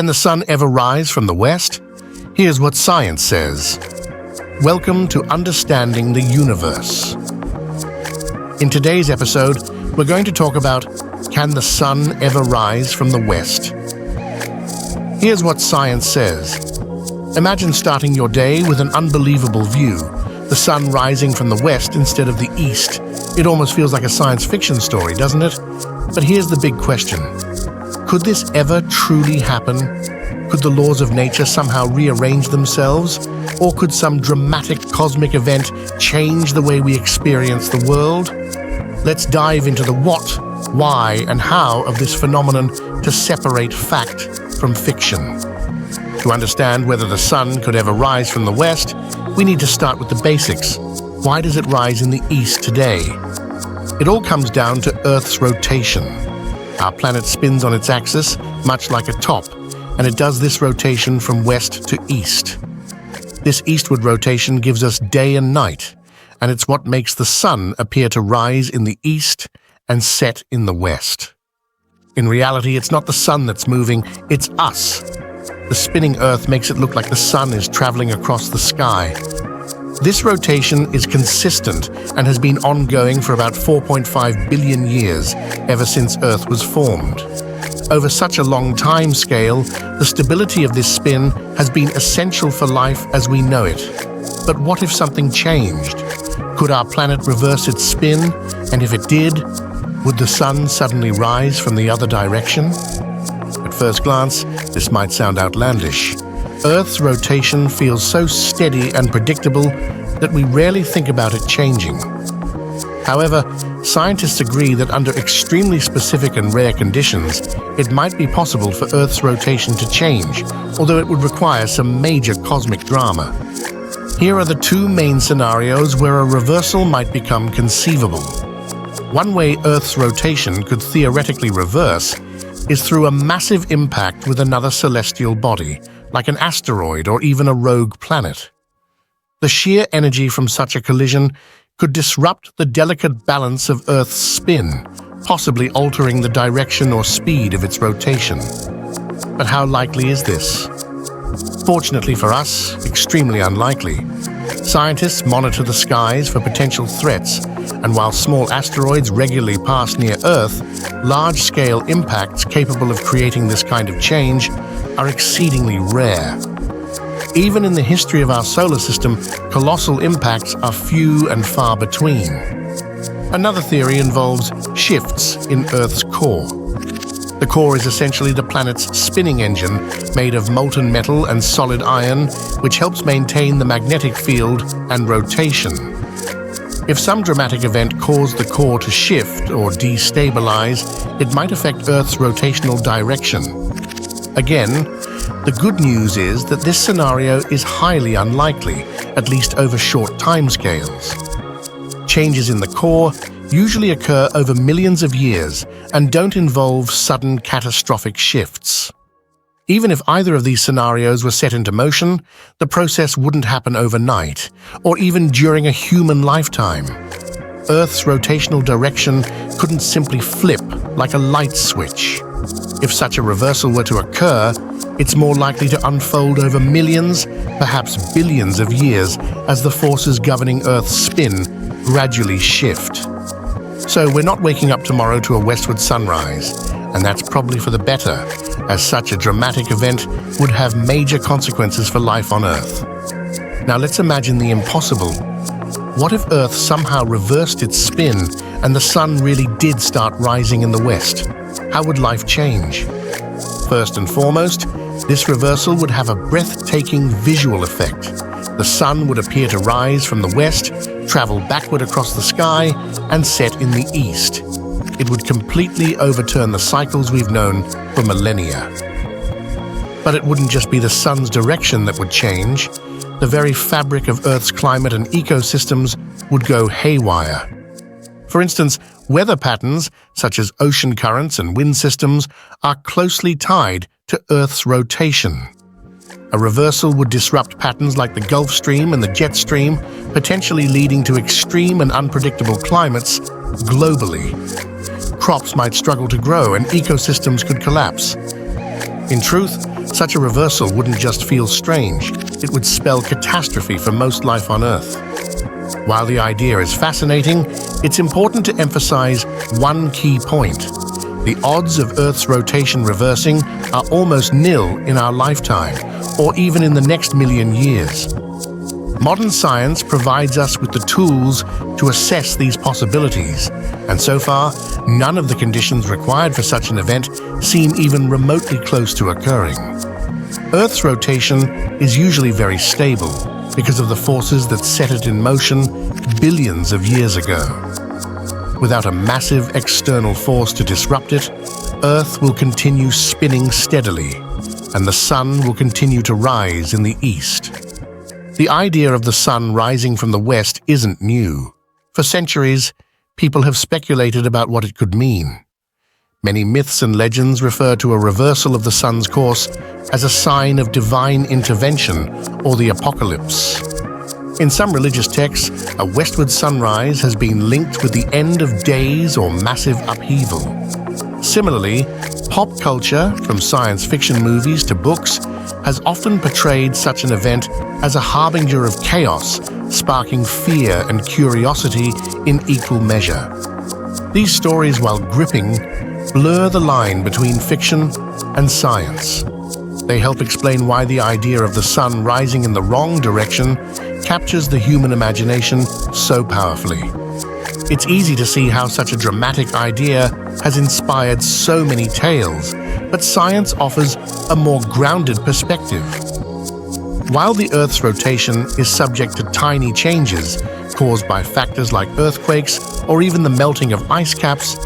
Can the sun ever rise from the west? Here's what science says. Welcome to Understanding the Universe. In today's episode, we're going to talk about, can the sun ever rise from the west? Here's what science says. Imagine starting your day with an unbelievable view, the sun rising from the west instead of the east. It almost feels like a science fiction story, doesn't it? But here's the big question. Could this ever truly happen? Could the laws of nature somehow rearrange themselves? Or could some dramatic cosmic event change the way we experience the world? Let's dive into the what, why, and how of this phenomenon to separate fact from fiction. To understand whether the sun could ever rise from the west, we need to start with the basics. Why does it rise in the east today? It all comes down to Earth's rotation. Our planet spins on its axis, much like a top, and it does this rotation from west to east. This eastward rotation gives us day and night, and it's what makes the sun appear to rise in the east and set in the west. In reality, it's not the sun that's moving, it's us. The spinning Earth makes it look like the sun is traveling across the sky. This rotation is consistent and has been ongoing for about 4.5 billion years, ever since Earth was formed. Over such a long time scale, the stability of this spin has been essential for life as we know it. But what if something changed? Could our planet reverse its spin? And if it did, would the sun suddenly rise from the other direction? At first glance, this might sound outlandish. Earth's rotation feels so steady and predictable that we rarely think about it changing. However, scientists agree that under extremely specific and rare conditions, it might be possible for Earth's rotation to change, although it would require some major cosmic drama. Here are the two main scenarios where a reversal might become conceivable. One way Earth's rotation could theoretically reverse is through a massive impact with another celestial body, like an asteroid or even a rogue planet. The sheer energy from such a collision could disrupt the delicate balance of Earth's spin, possibly altering the direction or speed of its rotation. But how likely is this? Fortunately for us, extremely unlikely. Scientists monitor the skies for potential threats, and while small asteroids regularly pass near Earth, large-scale impacts capable of creating this kind of change are exceedingly rare. Even in the history of our solar system, colossal impacts are few and far between. Another theory involves shifts in Earth's core. The core is essentially the planet's spinning engine, made of molten metal and solid iron, which helps maintain the magnetic field and rotation. If some dramatic event caused the core to shift or destabilize, it might affect Earth's rotational direction. Again, the good news is that this scenario is highly unlikely, at least over short timescales. Changes in the core usually occur over millions of years and don't involve sudden catastrophic shifts. Even if either of these scenarios were set into motion, the process wouldn't happen overnight, or even during a human lifetime. Earth's rotational direction couldn't simply flip like a light switch. If such a reversal were to occur, it's more likely to unfold over millions, perhaps billions of years as the forces governing Earth's spin gradually shift. So we're not waking up tomorrow to a westward sunrise, and that's probably for the better, as such a dramatic event would have major consequences for life on Earth. Now let's imagine the impossible. What if Earth somehow reversed its spin and the sun really did start rising in the west? How would life change? First and foremost, this reversal would have a breathtaking visual effect. The sun would appear to rise from the west, travel backward across the sky, and set in the east. It would completely overturn the cycles we've known for millennia. But it wouldn't just be the sun's direction that would change. The very fabric of Earth's climate and ecosystems would go haywire. For instance, weather patterns, such as ocean currents and wind systems, are closely tied to Earth's rotation. A reversal would disrupt patterns like the Gulf Stream and the jet stream, potentially leading to extreme and unpredictable climates globally. Crops might struggle to grow and ecosystems could collapse. In truth, such a reversal wouldn't just feel strange, it would spell catastrophe for most life on Earth. While the idea is fascinating, it's important to emphasize one key point. The odds of Earth's rotation reversing are almost nil in our lifetime, or even in the next million years. Modern science provides us with the tools to assess these possibilities, and so far, none of the conditions required for such an event seem even remotely close to occurring. Earth's rotation is usually very stable because of the forces that set it in motion billions of years ago. Without a massive external force to disrupt it, Earth will continue spinning steadily, and the sun will continue to rise in the east. The idea of the sun rising from the west isn't new. For centuries, people have speculated about what it could mean. Many myths and legends refer to a reversal of the sun's course as a sign of divine intervention or the apocalypse. In some religious texts, a westward sunrise has been linked with the end of days or massive upheaval. Similarly, pop culture, from science fiction movies to books, has often portrayed such an event as a harbinger of chaos, sparking fear and curiosity in equal measure. These stories, while gripping, blur the line between fiction and science. They help explain why the idea of the sun rising in the wrong direction captures the human imagination so powerfully. It's easy to see how such a dramatic idea has inspired so many tales, but science offers a more grounded perspective. While the Earth's rotation is subject to tiny changes caused by factors like earthquakes or even the melting of ice caps,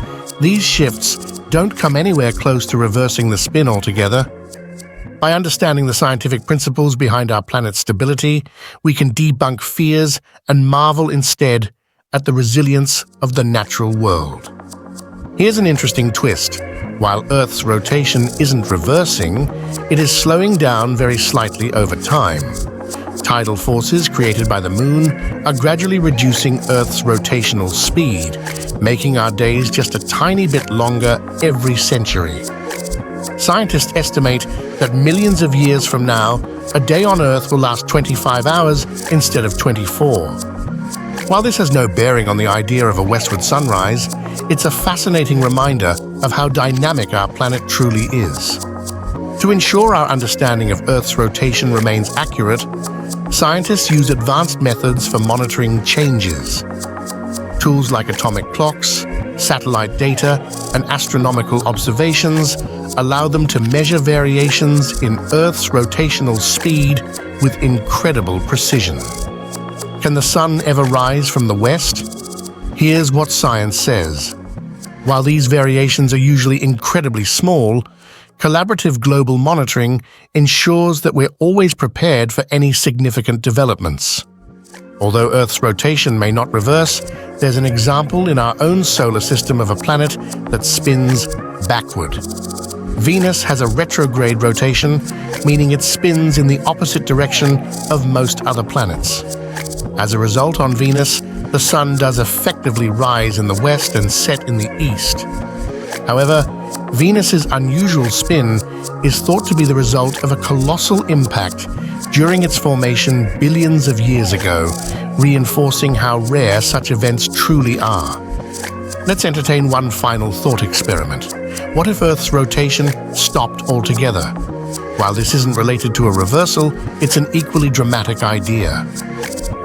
these shifts don't come anywhere close to reversing the spin altogether. By understanding the scientific principles behind our planet's stability, we can debunk fears and marvel instead at the resilience of the natural world. Here's an interesting twist. While Earth's rotation isn't reversing, it is slowing down very slightly over time. Tidal forces created by the moon are gradually reducing Earth's rotational speed, making our days just a tiny bit longer every century. Scientists estimate that millions of years from now, a day on Earth will last 25 hours instead of 24. While this has no bearing on the idea of a westward sunrise, it's a fascinating reminder of how dynamic our planet truly is. To ensure our understanding of Earth's rotation remains accurate, scientists use advanced methods for monitoring changes. Tools like atomic clocks, satellite data, and astronomical observations allow them to measure variations in Earth's rotational speed with incredible precision. Can the sun ever rise from the west? Here's what science says. While these variations are usually incredibly small, collaborative global monitoring ensures that we're always prepared for any significant developments. Although Earth's rotation may not reverse, there's an example in our own solar system of a planet that spins backward. Venus has a retrograde rotation, meaning it spins in the opposite direction of most other planets. As a result, on Venus, the sun does effectively rise in the west and set in the east. However, Venus's unusual spin is thought to be the result of a colossal impact during its formation billions of years ago, reinforcing how rare such events truly are. Let's entertain one final thought experiment. What if Earth's rotation stopped altogether? While this isn't related to a reversal, it's an equally dramatic idea.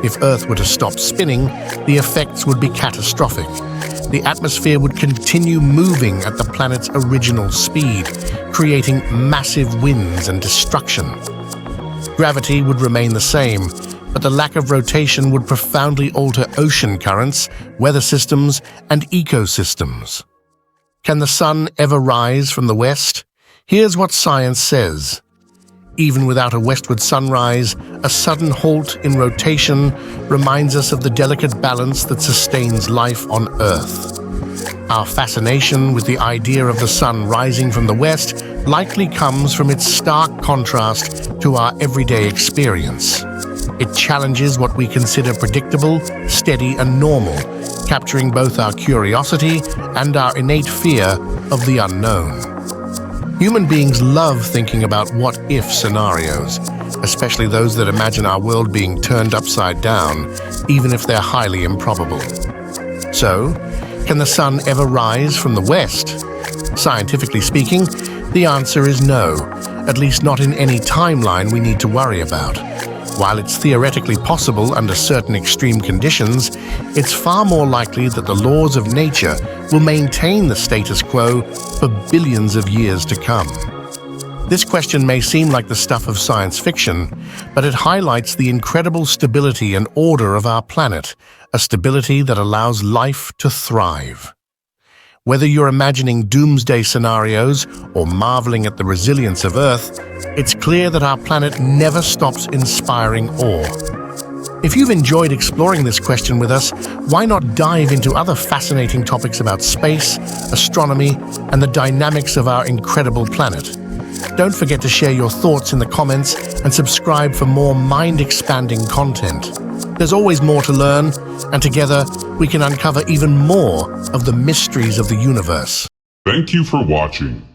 If Earth were to stop spinning, the effects would be catastrophic. The atmosphere would continue moving at the planet's original speed, creating massive winds and destruction. Gravity would remain the same, but the lack of rotation would profoundly alter ocean currents, weather systems, and ecosystems. Can the sun ever rise from the west? Here's what science says. Even without a westward sunrise, a sudden halt in rotation reminds us of the delicate balance that sustains life on Earth. Our fascination with the idea of the sun rising from the west likely comes from its stark contrast to our everyday experience. It challenges what we consider predictable, steady, and normal, capturing both our curiosity and our innate fear of the unknown. Human beings love thinking about what-if scenarios, especially those that imagine our world being turned upside down, even if they're highly improbable. So, can the sun ever rise from the west? Scientifically speaking, the answer is no, at least not in any timeline we need to worry about. While it's theoretically possible under certain extreme conditions, it's far more likely that the laws of nature will maintain the status quo for billions of years to come. This question may seem like the stuff of science fiction, but it highlights the incredible stability and order of our planet, a stability that allows life to thrive. Whether you're imagining doomsday scenarios or marveling at the resilience of Earth, it's clear that our planet never stops inspiring awe. If you've enjoyed exploring this question with us, why not dive into other fascinating topics about space, astronomy, and the dynamics of our incredible planet? Don't forget to share your thoughts in the comments and subscribe for more mind-expanding content. There's always more to learn, and together we can uncover even more of the mysteries of the universe. Thank you for watching.